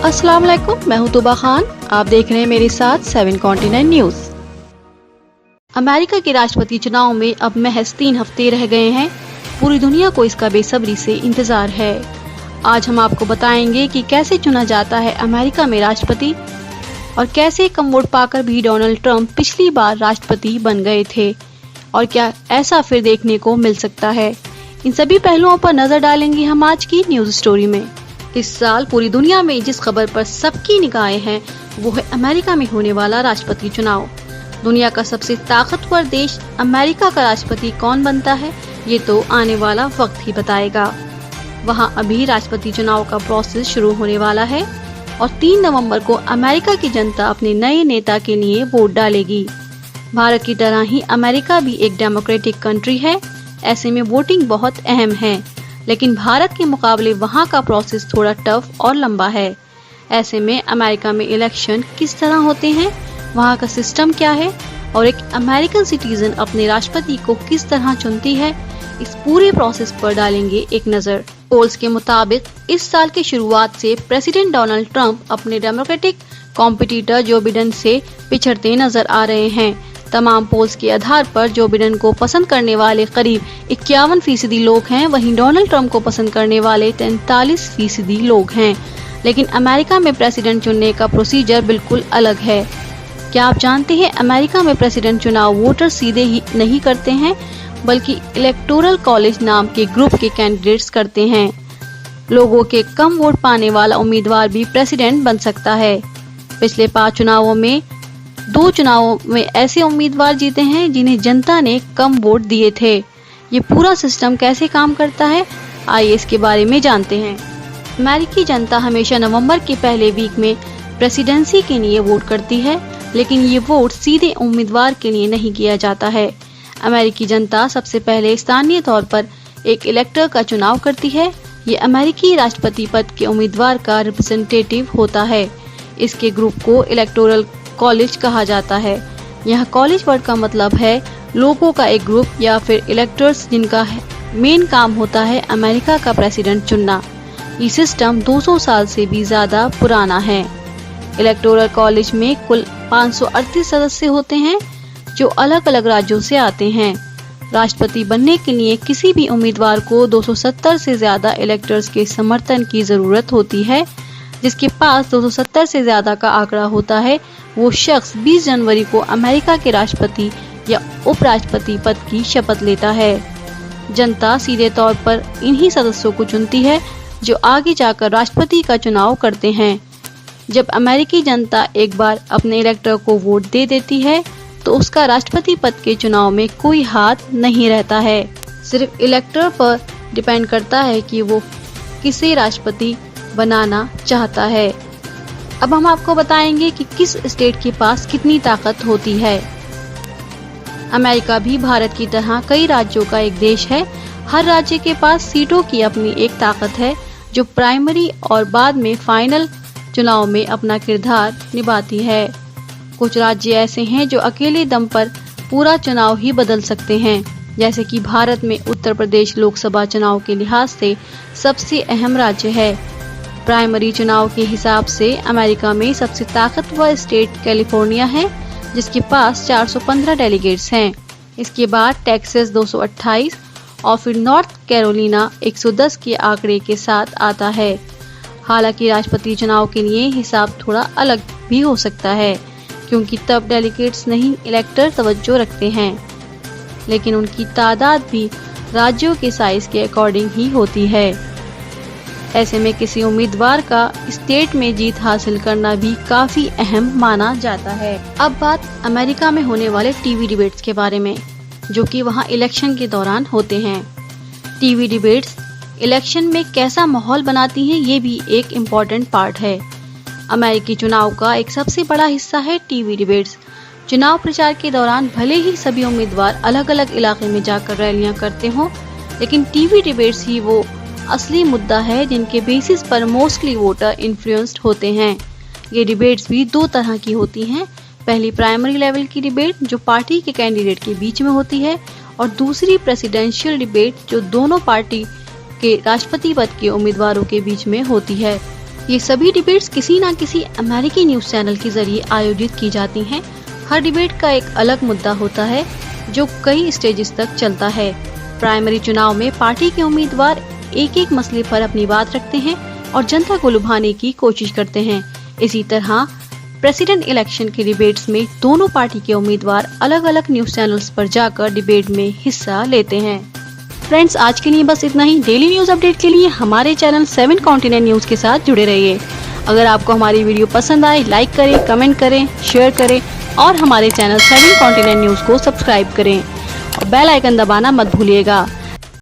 अस्सलाम वालेकुम, मैं हूं तुबा खान। आप देख रहे हैं मेरे साथ 7 कॉन्टिनेंट न्यूज। अमेरिका के राष्ट्रपति चुनाव में अब महज 3 हफ्ते रह गए हैं। पूरी दुनिया को इसका बेसब्री से इंतजार है। आज हम आपको बताएंगे कि कैसे चुना जाता है अमेरिका में राष्ट्रपति और कैसे कम वोट पाकर भी डोनाल्ड ट्रंप पिछली बार राष्ट्रपति बन गए थे और क्या ऐसा फिर देखने को मिल सकता है। इन सभी पहलुओं पर नजर डालेंगे हम आज की न्यूज स्टोरी में। इस साल पूरी दुनिया में जिस खबर पर सबकी निगाहें हैं वो है अमेरिका में होने वाला राष्ट्रपति चुनाव। दुनिया का सबसे ताकतवर देश अमेरिका का राष्ट्रपति कौन बनता है ये तो आने वाला वक्त ही बताएगा। वहां अभी राष्ट्रपति चुनाव का प्रोसेस शुरू होने वाला है और 3 नवंबर को अमेरिका की जनता अपने नए नेता के लिए वोट डालेगी। भारत की तरह ही अमेरिका भी एक डेमोक्रेटिक कंट्री है, ऐसे में वोटिंग बहुत अहम है, लेकिन भारत के मुकाबले वहां का प्रोसेस थोड़ा टफ और लंबा है। ऐसे में अमेरिका में इलेक्शन किस तरह होते हैं, वहां का सिस्टम क्या है और एक अमेरिकन सिटीजन अपने राष्ट्रपति को किस तरह चुनती है, इस पूरे प्रोसेस पर डालेंगे एक नजर। पोल्स के मुताबिक इस साल की शुरुआत से प्रेसिडेंट डोनाल्ड ट्रंप अपने डेमोक्रेटिक कॉम्पिटिटर जो बिडेन से पिछड़ते नजर आ रहे हैं। तमाम पोल्स के आधार पर जो बिडेन को पसंद करने वाले करीब 51% लोग हैं, वहीं डोनाल्ड ट्रंप को पसंद करने वाले 43% लोग हैं। लेकिन अमेरिका में प्रेसिडेंट चुनने का प्रोसीजर बिल्कुल अलग है। क्या आप जानते हैं अमेरिका में प्रेसिडेंट चुनाव वोटर सीधे ही नहीं करते हैं बल्कि इलेक्टोरल कॉलेज नाम के ग्रुप के कैंडिडेट्स करते हैं। लोगों के कम वोट पाने वाला उम्मीदवार भी प्रेसिडेंट बन सकता है। पिछले 5 चुनावों में 2 चुनावों में ऐसे उम्मीदवार जीते हैं जिन्हें जनता ने कम वोट दिए थे। ये पूरा सिस्टम कैसे काम करता है, आइए इसके बारे में जानते हैं। अमेरिकी जनता हमेशा नवंबर के पहले वीक में प्रेसिडेंसी के लिए वोट करती है, लेकिन ये वोट सीधे उम्मीदवार के लिए नहीं किया जाता है। अमेरिकी जनता सबसे पहले स्थानीय तौर पर एक इलेक्टर का चुनाव करती है। ये अमेरिकी राष्ट्रपति पद के उम्मीदवार का रिप्रेजेंटेटिव होता है। इसके ग्रुप को इलेक्टोरल कॉलेज कहा जाता है। यह कॉलेज वर्ड का मतलब है लोगों का एक ग्रुप या फिर इलेक्टर्स जिनका मेन काम होता है अमेरिका का प्रेसिडेंट चुनना। ये सिस्टम 200 साल से भी ज्यादा पुराना है। इलेक्टोरल कॉलेज में कुल 538 सदस्य होते हैं जो अलग अलग राज्यों से आते हैं। राष्ट्रपति बनने के लिए किसी भी उम्मीदवार को 270 से ज्यादा इलेक्टर्स के समर्थन की जरूरत होती है। जिसके पास 270 से ज्यादा का आंकड़ा होता है वो शख्स 20 जनवरी को अमेरिका के राष्ट्रपति या उपराष्ट्रपति पद की शपथ लेता है। जनता सीधे तौर पर इन्हीं सदस्यों को चुनती है जो आगे जाकर राष्ट्रपति का चुनाव करते हैं। जब अमेरिकी जनता एक बार अपने इलेक्टर को वोट दे देती है तो उसका राष्ट्रपति पद के चुनाव में कोई हाथ नहीं रहता है। सिर्फ इलेक्टर पर डिपेंड करता है कि वो किसे राष्ट्रपति बनाना चाहता है। अब हम आपको बताएंगे कि किस स्टेट के पास कितनी ताकत होती है। अमेरिका भी भारत की तरह कई राज्यों का एक देश है। हर राज्य के पास सीटों की अपनी एक ताकत है जो प्राइमरी और बाद में फाइनल चुनाव में अपना किरदार निभाती है। कुछ राज्य ऐसे हैं जो अकेले दम पर पूरा चुनाव ही बदल सकते हैं, जैसे कि भारत में उत्तर प्रदेश लोकसभा चुनाव के लिहाज से सबसे अहम राज्य है। प्राइमरी चुनाव के हिसाब से अमेरिका में सबसे ताकतवर स्टेट कैलिफोर्निया है जिसके पास 415 डेलीगेट्स हैं। इसके बाद टेक्सास 228 और फिर नॉर्थ कैरोलिना 110 के आंकड़े के साथ आता है। हालांकि राष्ट्रपति चुनाव के लिए हिसाब थोड़ा अलग भी हो सकता है क्योंकि तब डेलीगेट्स नहीं इलेक्टर तवज्जो रखते हैं, लेकिन उनकी तादाद भी राज्यों के साइज के अकॉर्डिंग ही होती है। ऐसे में किसी उम्मीदवार का स्टेट में जीत हासिल करना भी काफी अहम माना जाता है। अब बात अमेरिका में होने वाले टीवी डिबेट्स के बारे में जो कि वहां इलेक्शन के दौरान होते हैं। टीवी डिबेट्स इलेक्शन में कैसा माहौल बनाती हैं ये भी एक इम्पोर्टेंट पार्ट है। अमेरिकी चुनाव का एक सबसे बड़ा हिस्सा है टीवी डिबेट्स। चुनाव प्रचार के दौरान भले ही सभी उम्मीदवार अलग अलग इलाके में जाकर रैलियां करते हों, लेकिन टीवी डिबेट्स ही वो असली मुद्दा है जिनके बेसिस पर मोस्टली वोटर इन्फ्लुएंस्ड होते हैं। ये डिबेट्स भी 2 तरह की होती हैं। पहली प्राइमरी लेवल की डिबेट जो पार्टी के कैंडिडेट के बीच में होती है और दूसरी प्रेसिडेंशियल डिबेट जो दोनों पार्टी के राष्ट्रपति पद के उम्मीदवारों के बीच में होती है। ये सभी डिबेट्स किसी न किसी अमेरिकी न्यूज चैनल के जरिए आयोजित की जाती हैं। हर डिबेट का एक अलग मुद्दा होता है जो कई स्टेजेस तक चलता है। प्राइमरी चुनाव में पार्टी के उम्मीदवार एक एक मसले पर अपनी बात रखते हैं और जनता को लुभाने की कोशिश करते हैं। इसी तरह प्रेसिडेंट इलेक्शन के डिबेट्स में दोनों पार्टी के उम्मीदवार अलग अलग न्यूज चैनल्स पर जाकर डिबेट में हिस्सा लेते हैं। फ्रेंड्स, आज के लिए बस इतना ही। डेली न्यूज अपडेट के लिए हमारे चैनल 7 कॉन्टिनेंट न्यूज के साथ जुड़े रहिए। अगर आपको हमारी वीडियो पसंद आए, लाइक करें, कमेंट करें, शेयर करें और हमारे चैनल 7 कॉन्टिनेंट न्यूज को सब्सक्राइब करें और बेल आइकन दबाना मत भूलिएगा